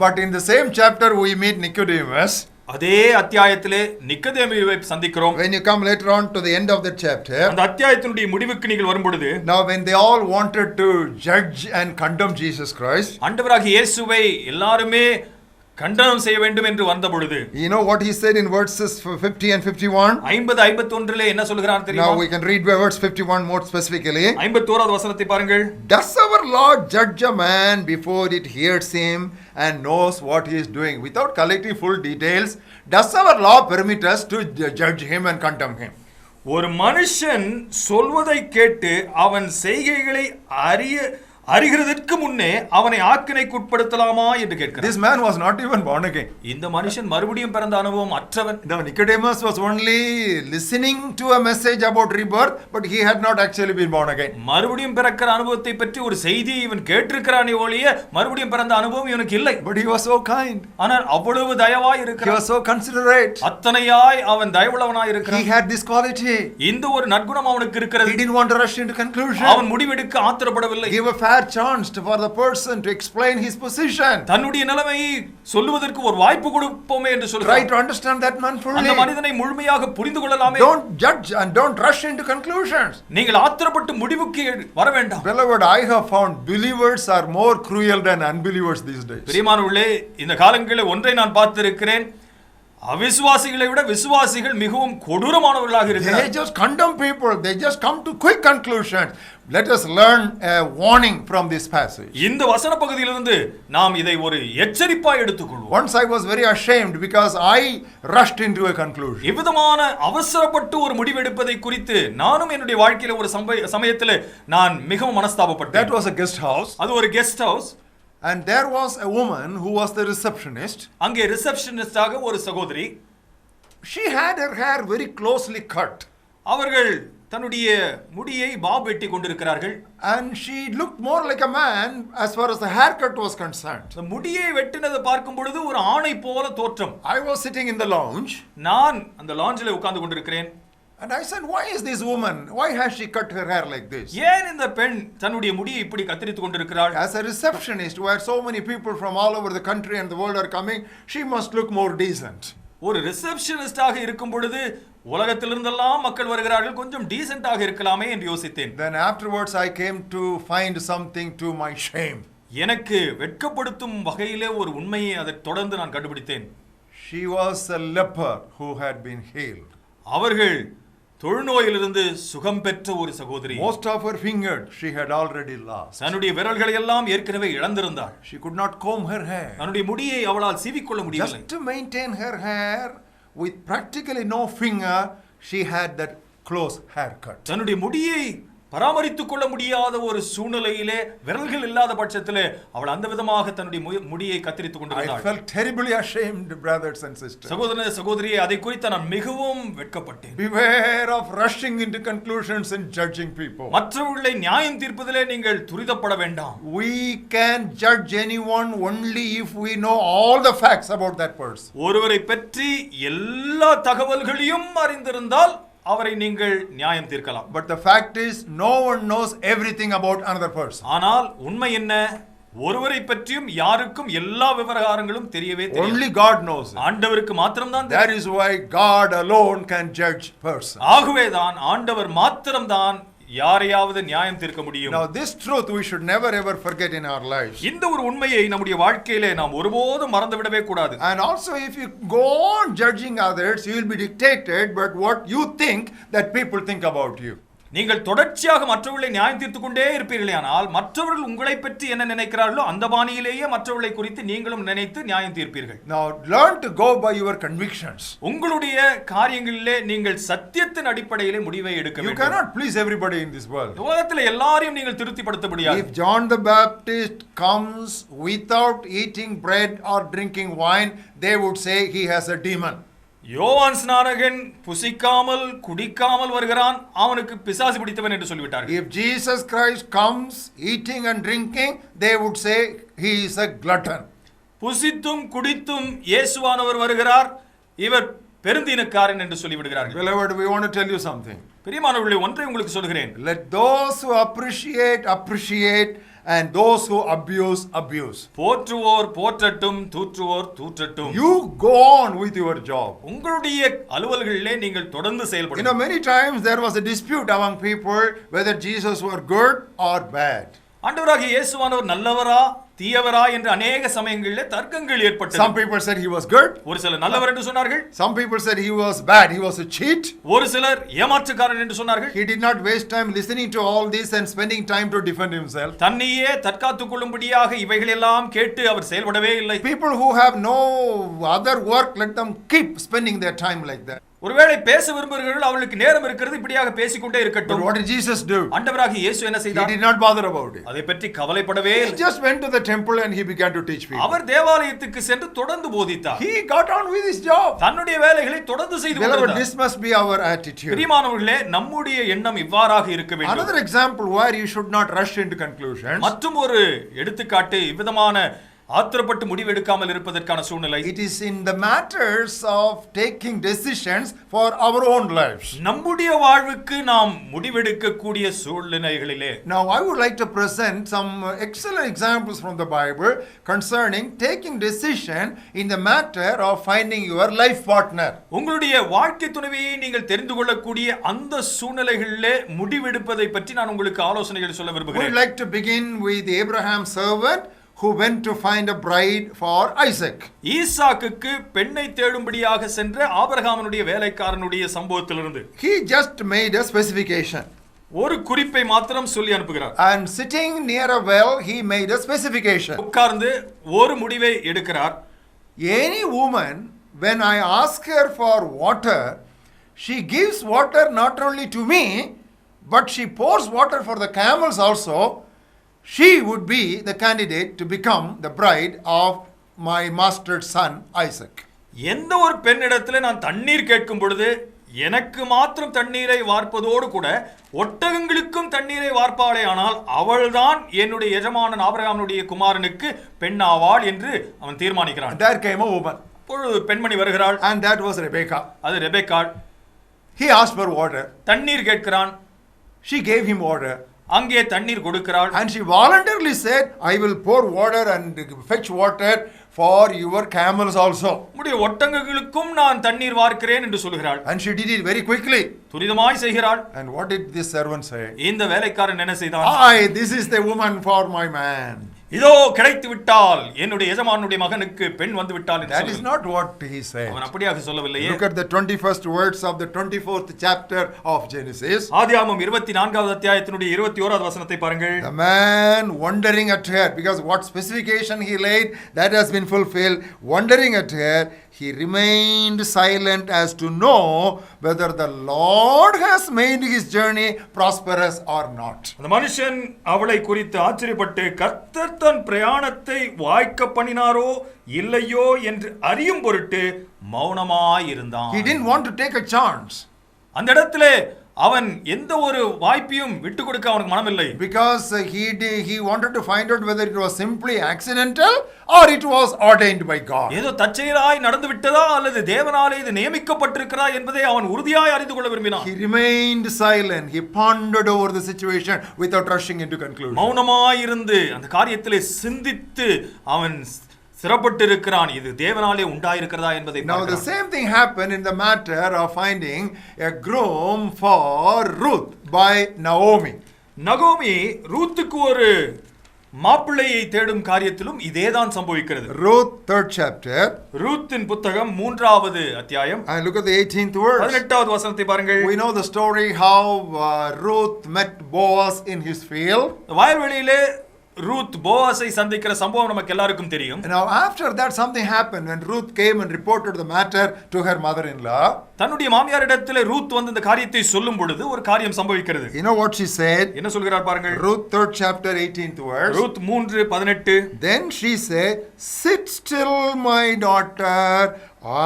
But in the same chapter we meet Nicodemus. அதே அத்தியாயத்திலே நிக்கதேமுவை சந்திக்கிறோம். When you come later on to the end of the chapter, அந்த அத்தியாயத்தினுடைய முடிவுக்கு நீங்கள் வரும்பொழுது, now when they all wanted to judge and condemn Jesus Christ, ஆண்டவராகிய இயேசுவை எல்லாருமே கண்டனம் செய்ய வேண்டும் என்று வந்த பொழுது, you know what he said in verses 50 and 51? 50-51 என்ன சொல்கிறார் தெரியுமா? Now we can read verse 51 more specifically. 51வது வசனத்தை பாருங்கள். Does our Lord judge a man before it hears him and knows what he is doing? Without collecting full details, does our law permit us to judge him and condemn him? ஒரு மனுஷன் சொல்வதை கேட்டு அவன் செய்கைகளை அறிகிறதற்கு முன்னே அவனை ஆக்கினைக்கு உட்படுத்தலாமா என்று கேட்கிறார். This man was not even born again. இந்த மனுஷன் மறுபடியும் பிறந்த அனுபவம் அற்றவன். Now Nicodemus was only listening to a message about rebirth, but he had not actually been born again. மறுபடியும் பிறக்கிற அனுபவத்தை பற்றி ஒரு செய்தி இவன் கேட்டிருக்கிறானே ஒழிய மறுபடியும் பிறந்த அனுபவம் இவனுக்கு இல்லை. But he was so kind. ஆனால் அவ்வளவு தயவாய் இருக்கிறான். He was so considerate. அத்தனையாய் அவன் தயவுள்ளவனாய் இருக்கிறான். He had this quality. இந்த ஒரு நற்குணம் அவனுக்கு இருக்கிறது. He didn't want to rush into conclusion. அவன் முடிவெடுக்க ஆத்திரப்படவில்லை. Give a fair chance for the person to explain his position. தன்னுடைய நிலைமையை சொல்லுவதற்கு ஒரு வாய்ப்பு கொடுப்போமே என்று சொல்கிறார். Try to understand that man fully. அந்த மனிதனை முழுமையாக புரிந்து கொள்ளலாமே. Don't judge and don't rush into conclusions. நீங்கள் ஆத்திரப்பட்டு முடிவுக்கு வர வேண்டாம். Beloved, I have found believers are more cruel than unbelievers these days. பிரியமானவர்களே, இந்த காலங்களில் ஒன்றை நான் பார்த்திருக்கிறேன். அவிசுவாசிகளை விட விசுவாசிகள் மிகவும் கொடூரமானவர்களாக இருக்கிறார்கள். They just condemn people. They just come to quick conclusions. Let us learn a warning from this passage. இந்த வசன பகுதியிலிருந்து நாம் இதை ஒரு எச்சரிப்பாய் எடுத்துக்கொள்வோம். Once I was very ashamed because I rushed into a conclusion. இவ்விதமான அவசரப்பட்டு ஒரு முடிவெடுப்பதை குறித்து நானும் என்னுடைய வாழ்க்கையில ஒரு சமயத்தில் நான் மிகவும் மனஸ்தாபப்பட்டேன். That was a guest house. அது ஒரு guest house. And there was a woman who was the receptionist. அங்கே ரிசப்ஷனிஸ்டாக ஒரு சகோதரி. She had her hair very closely cut. அவர்கள் தன்னுடைய முடியை பாப் வெட்டி கொண்டிருக்கிறார்கள். And she looked more like a man as far as the haircut was concerned. முடியை வெட்டினதை பார்க்கும் பொழுது ஒரு ஆணை போல தோற்றம். I was sitting in the lounge. நான் அந்த லாஞ்சில உட்கார்ந்து கொண்டிருக்கிறேன். And I said, why is this woman, why has she cut her hair like this? ஏன் இந்த பெண் தன்னுடைய முடியை இப்படி கத்தரித்து கொண்டிருக்கிறாள்? As a receptionist where so many people from all over the country and the world are coming, she must look more decent. ஒரு ரிசப்ஷனிஸ்டாக இருக்கும் பொழுது உலகத்திலிருந்தெல்லாம் மக்கள் வருகிறார்கள், கொஞ்சம் டீசென்ட்டாக இருக்கலாமே என்று யோசித்தேன். Then afterwards I came to find something to my shame. எனக்கு வெட்கப்படுத்தும் வகையிலே ஒரு உண்மையை அதை தொடர்ந்து நான் கண்டுபிடித்தேன். She was a leper who had been healed. அவர்கள் தொழுநோயிலிருந்து சுகம் பெற்ற ஒரு சகோதரி. Most of her fingers she had already lost. தன்னுடைய விரல்களை எல்லாம் ஏற்கனவே இழந்திருந்தாள். She could not comb her hair. தன்னுடைய முடியை அவளால் சீவிக்கொள்ள முடியவில்லை. Just to maintain her hair with practically no finger, she had that close haircut. தன்னுடைய முடியை பராமரித்துக் கொள்ள முடியாத ஒரு சூழ்நிலையிலே விரல்கள் இல்லாத பட்சத்திலே அவள் அந்த விதமாக தன்னுடைய முடியை கத்தரித்துக் கொண்டிருந்தாள். I felt terribly ashamed, brothers and sisters. சகோதரனே சகோதரியே, அதை குறித்து நான் மிகவும் வெட்கப்பட்டேன். Beware of rushing into conclusions and judging people. மற்றவர்களை நியாயம் தீர்ப்பதிலே நீங்கள் துரிதப்பட வேண்டாம். We can judge anyone only if we know all the facts about that person. ஒருவரை பற்றி எல்லா தகவல்களையும் அறிந்திருந்தால் அவரை நீங்கள் நியாயம் தீர்க்கலாம். But the fact is no one knows everything about another person. ஆனால் உண்மை என்ன? ஒருவரை பற்றியும் யாருக்கும் எல்லா விவகாரங்களும் தெரியவே தெரியாது. Only God knows it. ஆண்டவருக்கு மாத்திரம்தான். That is why God alone can judge person. ஆகவே தான் ஆண்டவர் மாத்திரம்தான் யாரையாவது நியாயம் தீர்க்க முடியும். Now this truth we should never ever forget in our lives. இந்த ஒரு உண்மையை நம்முடைய வாழ்க்கையிலே நாம் ஒருபோதும் மறந்து விடவே கூடாது. And also if you go on judging others, you will be dictated but what you think that people think about you. நீங்கள் தொடர்ச்சியாக மற்றவர்களை நியாயம் தீர்த்துக் கொண்டே இருப்பீர்களேயானால் மற்றவர்கள் உங்களை பற்றி என்ன நினைக்கிறார்களோ அந்த பாணியிலேயே மற்றவர்களை குறித்து நீங்களும் நினைத்து நியாயம் தீர்ப்பீர்கள். Now learn to go by your convictions. உங்களுடைய காரியங்களிலே நீங்கள் சத்தியத்தின் அடிப்படையிலே முடிவை எடுக்க வேண்டும். You cannot please everybody in this world. உலகத்தில் எல்லாரையும் நீங்கள் திருப்திப்படுத்த முடியாது. If John the Baptist comes without eating bread or drinking wine, they would say he has a demon. யோவான் ஸ்நானகன் புசிக்காமல் குடிக்காமல் வருகிறான், அவனுக்கு பிசாசு பிடித்தவன் என்று சொல்லிவிட்டார்கள். If Jesus Christ comes eating and drinking, they would say he is a glutton. புசித்தும் குடித்தும் இயேசுவானவர் வருகிறார், இவர் பெருந்தீனக்காரன் என்று சொல்லிவிடுகிறார்கள். Beloved, we want to tell you something. பிரியமானவர்களே, ஒன்றை உங்களுக்கு சொல்கிறேன். Let those who appreciate and those who abuse, abuse. போற்றுவோர் போற்றட்டும், தூற்றுவோர் தூற்றட்டும். You go on with your job. உங்களுடைய அலுவல்களிலே நீங்கள் தொடர்ந்து செயல்படுங்கள். Many times there was a dispute among people whether Jesus was good or bad. ஆண்டவராகிய இயேசுவானவர் நல்லவரா தீயவரா என்று அநேக சமயங்களிலே தர்க்கங்கள் ஏற்பட்டது. Some people said he was good. ஒரு சிலர் நல்லவர் என்று சொன்னார்கள். Some people said he was bad. He was a cheat. ஒரு சிலர் ஏமாற்றுக்காரன் என்று சொன்னார்கள். He did not waste time listening to all this and spending time to defend himself. தன்னையே தற்காத்துக் கொள்ளும்படியாக இவைகளெல்லாம் கேட்டு அவர் செயல்படவே இல்லை. People who have no other work, let them keep spending their time like that. ஒருவேளை பேச விரும்புகிறவர்கள் அவர்களுக்கு நேரம் இருக்கிறது, இப்படியாக பேசிக்கொண்டே இருக்கட்டும். But what did Jesus do? ஆண்டவராகிய இயேசு என்ன செய்தார்? He did not bother about it. அதை பற்றி கவலைப்படவே He இல்லை. just went to the temple and he began to teach people. அவர் தேவாலயத்துக்கு சென்று தொடர்ந்து போதித்தார். He got on with his job. தன்னுடைய வேலைகளை தொடர்ந்து செய்து கொண்டிருந்தார். This must be our attitude. பிரியமானவர்களே, நம்முடைய எண்ணம் இவ்வாறாக இருக்க வேண்டும். Another example where you should not rush into conclusions. மற்றும் ஒரு எடுத்துக்காட்டு இவ்விதமான ஆத்திரப்பட்டு முடிவெடுக்காமல் இருப்பதற்கான சூழ்நிலை. It is in the matters of taking decisions for our own lives. நம்முடைய வாழ்வுக்கு நாம் முடிவெடுக்கக்கூடிய சூழ்நிலைகளிலே. Now I would like to present some excellent examples from the Bible concerning taking decision in the matter of finding your life partner. உங்களுடைய வாழ்க்கை துணைவியை நீங்கள் தெரிந்து கொள்ளக்கூடிய அந்த சூழ்நிலைகளிலே முடிவெடுப்பதை பற்றி நான் உங்களுக்கு ஆலோசனைகள் சொல்ல விரும்புகிறேன். We would like to begin with Abraham's servant who went to find a bride for Isaac. ஈசாக்குக்கு பெண்ணை தேடும்படியாக சென்ற ஆபிரகாமினுடைய வேலைக்காரனுடைய சம்பவத்திலிருந்து. He just made a specification. ஒரு குறிப்பை மாத்திரம் சொல்லி அனுப்புகிறார். And sitting near a well he made a specification. உட்கார்ந்து ஒரு முடிவை எடுக்கிறார். Any woman, when I ask her for water, she gives water not only to me, but she pours water for the camels also. She would be the candidate to become the bride of my master's son Isaac. எந்த ஒரு பெண்ணிடத்தில் நான் தண்ணீர் கேட்கும் பொழுது எனக்கு மாத்திரம் தண்ணீரை வார்ப்பதோடு கூட ஒட்டகங்களுக்கும் தண்ணீரை வார்ப்பாளே, ஆனால் அவள்தான் என்னுடைய எஜமானன் ஆபிரகாமுடைய குமாரனுக்கு பெண்ணாவாள் என்று அவன் தீர்மானிக்கிறான். There came a woman. ஒரு பெண்மணி வருகிறாள். And that was Rebecca. அது ரெபெக்காள். He asked for water. தண்ணீர் கேட்கிறான். She gave him water. அங்கே தண்ணீர் கொடுக்கிறாள். And she voluntarily said, I will pour water and fetch water for your camels also. உம்முடைய ஒட்டகங்களுக்கும் நான் தண்ணீர் வார்க்கிறேன் என்று சொல்கிறாள். And she did it very quickly. துரிதமாய் செய்கிறாள். And what did this servant say? இந்த வேலைக்காரன் என்ன செய்தான்? This is the woman for my man. இதோ கிடைத்து விட்டால் என்னுடைய எஜமானுடைய மகனுக்கு பெண் வந்து விட்டால் என்று That is not what he said. அவன் அப்படியாக சொல்லவில்லையே. Look at the 21st words of the 24th chapter of Genesis. ஆதியாகமம் 24வது அத்தியாயத்தினுடைய 21வது வசனத்தை பாருங்கள். The man wondering at her, because what specification he laid, that has been fulfilled. Wondering at her, he remained silent as to know whether the Lord has made his journey prosperous or not. அந்த மனுஷன் அவளை குறித்து ஆச்சரியப்பட்டு கர்த்தர் தன் பிரயாணத்தை வாய்க்க பண்ணினாரோ இல்லையோ என்று அறியும் பொருட்டு மௌனமாயிருந்தான். He didn't want to take a chance. அந்த இடத்திலே அவன் எந்த ஒரு வாய்ப்பையும் விட்டு கொடுக்க அவனுக்கு மனமில்லை. Because he wanted to find out whether it was simply accidental or it was ordained by God. ஏதோ தற்செயலாய் நடந்து விட்டதா அல்லது தேவனாலே இது நியமிக்கப்பட்டிருக்கிறதா என்பதை அவன் உறுதியாய் அறிந்து கொள்ள விரும்பினான். He remained silent. He pondered over the situation without rushing into conclusion. மௌனமாயிருந்து அந்த காரியத்திலே சிந்தித்து அவன் சிறப்பட்டிருக்கிறான். இது தேவனாலே உண்டாயிருக்கிறதா என்பதை Now the same thing happened in the matter of finding a groom for Ruth by Naomi. நகோமி ரூத்துக்கு ஒரு மாப்பிள்ளையை தேடும் காரியத்திலும் இதேதான் சம்பவிக்கிறது. Ruth 3rd chapter. ரூத்தின் புத்தகம் 3வது அத்தியாயம். And look at the 18th verse. 18வது வசனத்தை பாருங்கள். We know the story how Ruth met Boaz in his field. வயல்வெளியிலே ரூத் போவாசை சந்திக்கிற சம்பவம் நமக்கு எல்லாருக்கும் தெரியும். Now after that something happened when Ruth came and reported the matter to her mother-in-law. தன்னுடைய மாமியாரிடத்திலே ரூத் வந்து இந்த காரியத்தை சொல்லும் பொழுது ஒரு காரியம் சம்பவிக்கிறது. You know what she said? என்ன சொல்கிறார் பாருங்கள். Ruth 3rd chapter 18th verse. Ruth 3:18. Then she said, sit still my daughter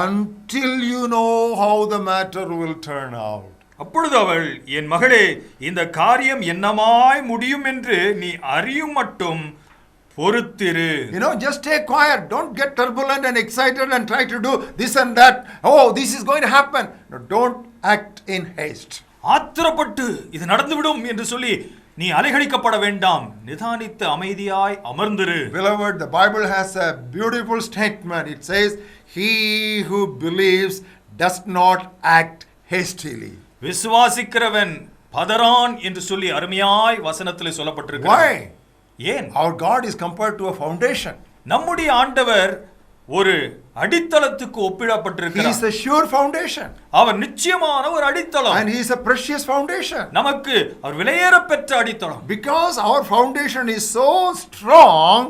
until you know how the matter will turn out. அப்பொழுது அவள், என் மகளே, இந்த காரியம் என்னமாய் முடியும் என்று நீ அறியும் மட்டும் பொறுத்திரு. Just stay quiet. Don't get turbulent and excited and try to do this and that. Oh, this is going to happen. No, don't act in haste. ஆத்திரப்பட்டு இது நடந்துவிடும் என்று சொல்லி நீ அலைகழிக்கப்பட வேண்டாம், நிதானித்து அமைதியாய் அமர்ந்திரு. Beloved, the Bible has a beautiful statement. It says, he who believes does not act hastily. விசுவாசிக்கிறவன் பதறான் என்று சொல்லி அருமையாய் வசனத்திலே சொல்லப்பட்டிருக்கிறது. Why? ஏன்? Our God is compared to a foundation. நம்முடைய ஆண்டவர் ஒரு அடித்தளத்துக்கு He ஒப்பிடப்பட்டிருக்கிறார். is a sure foundation. அவர் நிச்சயமான ஒரு அடித்தளம். And he is a precious foundation. நமக்கு அவர் விலையேறப்பெற்ற அடித்தளம். Because our foundation is so strong,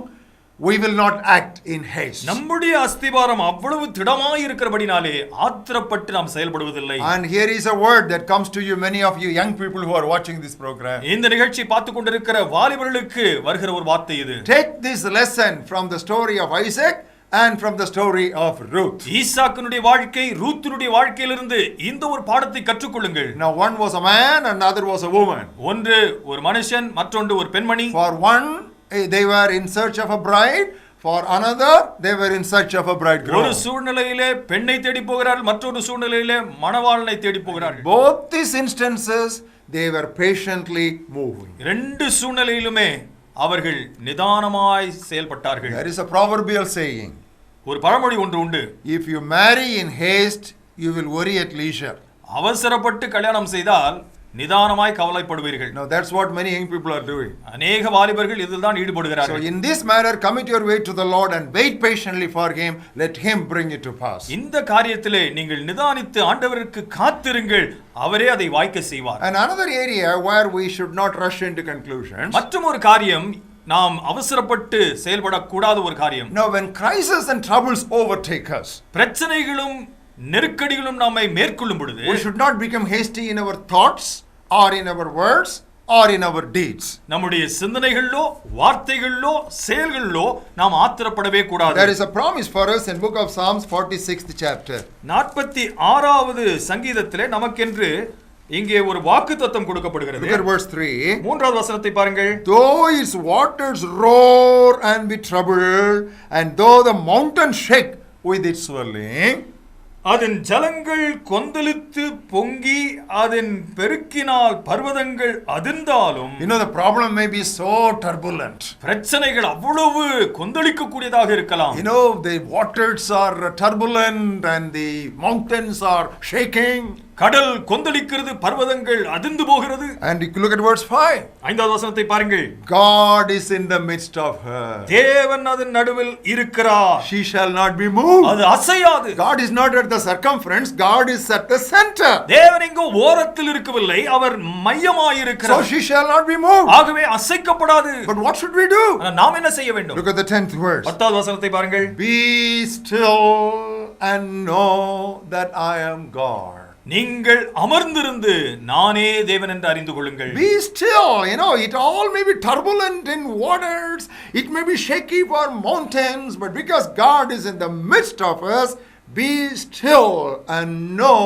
we will not act in haste. நம்முடைய அஸ்திவாரம் அவ்வளவு திடமாய் இருக்கிறபடினாலே ஆத்திரப்பட்டு நாம் செயல்படுவதில்லை. And here is a word that comes to you, many of you young people who are watching this program. இந்த நிகழ்ச்சி பார்த்து கொண்டிருக்கிற வாலிபர்களுக்கு வருகிற ஒரு வார்த்தை இது. Take this lesson from the story of Isaac and from the story of Ruth. ஈசாக்கினுடைய வாழ்க்கை, ரூத்தினுடைய வாழ்க்கையிலிருந்து இந்த ஒரு பாடத்தை கற்றுக்கொள்ளுங்கள். Now one was a man and another was a woman. ஒன்று ஒரு மனுஷன், மற்றொன்று ஒரு பெண்மணி. For one they were in search of a bride, for another they were in search of a bridegroom. ஒரு சூழ்நிலையிலே பெண்ணை தேடி போகிறார்கள், மற்றொரு சூழ்நிலையிலே மணவாளனை தேடி போகிறார்கள். Both these instances they were patiently moving. ரெண்டு சூழ்நிலையிலுமே அவர்கள் நிதானமாய் செயல்பட்டார்கள். There is a proverbial saying. ஒரு பழமொழி ஒன்று உண்டு. If you marry in haste, you will worry at leisure. அவசரப்பட்டு கல்யாணம் செய்தால் நிதானமாய் கவலைப்படுவீர்கள். Now that's what many young people are doing. அநேக வாலிபர்கள் இதில் தான் ஈடுபடுகிறார்கள். So in this manner commit your way to the Lord and wait patiently for him, let him bring it to pass. இந்த காரியத்திலே நீங்கள் நிதானித்து ஆண்டவருக்கு காத்திருங்கள், அவரே அதை வாய்க்க செய்வார். And another area where we should not rush into conclusions. மற்றும் ஒரு காரியம், நாம் அவசரப்பட்டு செயல்படக்கூடாத ஒரு காரியம். Now when crises and troubles overtake us, பிரச்சனைகளும் நெருக்கடிகளும் நம்மை மேற்கொள்ளும் பொழுது we should not become hasty in our thoughts or in our words or in our deeds. நம்முடைய சிந்தனைகளிலோ வார்த்தைகளிலோ செயல்களிலோ நாம் ஆத்திரப்படவே கூடாது. There is a promise for us in book of Psalms 46th chapter. 46வது சங்கீதத்திலே நமக்கென்று இங்கே ஒரு வாக்குத்தத்தம் கொடுக்கப்படுகிறது. Look at verse 3. மூன்றாவது வசனத்தை பாருங்கள். Though its waters roar and be troubled, and though the mountains shake with its swelling, அதன் ஜலங்கள் கொந்தளித்து பொங்கி அதன் பெருக்கினால் பர்வதங்கள் அதிர்ந்தாலும். You know, the problem may be so turbulent. பிரச்சனைகள் அவ்வளவு கொந்தளிக்க கூடியதாக இருக்கலாம். You know, the waters are turbulent and the mountains are shaking. கடல் கொந்தளிக்கிறது, பர்வதங்கள் அதிர்ந்து போகிறது. And you look at verse 5. ஐந்தாவது வசனத்தை பாருங்கள். God is in the midst of her. தேவன் அதன் நடுவில் இருக்கிறார். She shall not be moved. அது அசையாது. God is not at the circumference, God is at the center. தேவன் எங்கோ ஓரத்தில் இருக்கவில்லை, அவர் மையமாய் இருக்கிறார். So she shall not be moved. ஆகவே அசைக்கப்படாது. But what should we do? நாம் என்ன செய்ய வேண்டும்? Look at the 10th verse. 10வது வசனத்தை பாருங்கள். Be still and know that I am God. நீங்கள் அமர்ந்திருந்து நானே தேவன் என்று அறிந்து கொள்ளுங்கள். Be still. You know, it all may be turbulent in waters, it may be shaky for mountains, but because God is in the midst of us, be still and know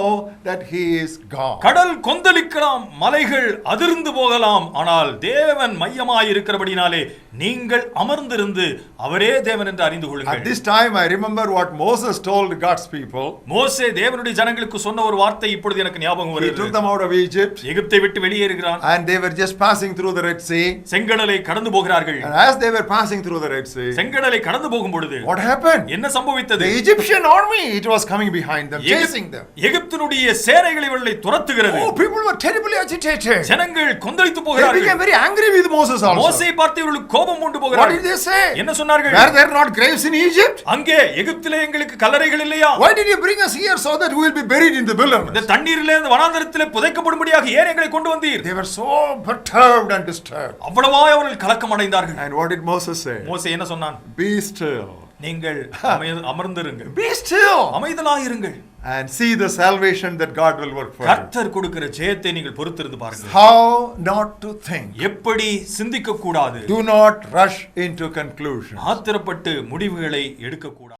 that he is God. கடல் கொந்தளிக்கலாம், மலைகள் அதிர்ந்து போகலாம், ஆனால் தேவன் மையமாய் இருக்கிறபடினாலே நீங்கள் அமர்ந்திருந்து அவரே தேவன் என்று அறிந்து கொள்ளுங்கள். At this time I remember what Moses told God's people. மோசே தேவனுடைய ஜனங்களுக்கு சொன்ன ஒரு வார்த்தை இப்பொழுது எனக்கு ஞாபகம் வருகிறது. He took them out of Egypt. எகிப்தை விட்டு வெளியேறுகிறான். And they were just passing through the Red Sea. செங்கடலை கடந்து போகிறார்கள். And as they were passing through the Red Sea, செங்கடலை கடந்து போகும் பொழுது what happened? என்ன சம்பவித்தது? The Egyptian army, it was coming behind them, chasing them. எகிப்தினுடைய சேனைகள் இவர்களை துரத்துகிறது. Oh, people were terribly agitated. ஜனங்கள் கொந்தளித்து They போகிறார்கள். became very angry with Moses also. மோசேயை பார்த்து இவர்கள் கோபம் கொண்டு What போகிறார்கள். did they say? என்ன சொன்னார்கள்? Were there not graves in Egypt? அங்கே எகிப்திலே எங்களுக்கு கல்லறைகள் இல்லையா? Why did you bring us here so that we will be buried in the wilderness? இந்த தண்ணீரிலே இந்த வனாந்தரத்திலே புதைக்கப்படும்படியாக ஏன் எங்களை கொண்டு வந்தீர்? They were so perturbed and disturbed. அவ்வளவாய் அவர்கள் கலக்கம் அடைந்தார்கள். And what did Moses say? மோசே என்ன சொன்னான்? Be still. நீங்கள் அமர்ந்திருங்கள். Be still. அமைதலாய் இருங்கள். And see the salvation that God will work for you. கர்த்தர் கொடுக்கிற ஜெயத்தை நீங்கள் பொறுத்திருந்து பாருங்கள். How not to think. எப்படி சிந்திக்க கூடாது. Do not rush into conclusions. ஆத்திரப்பட்டு முடிவுகளை எடுக்க கூடாது.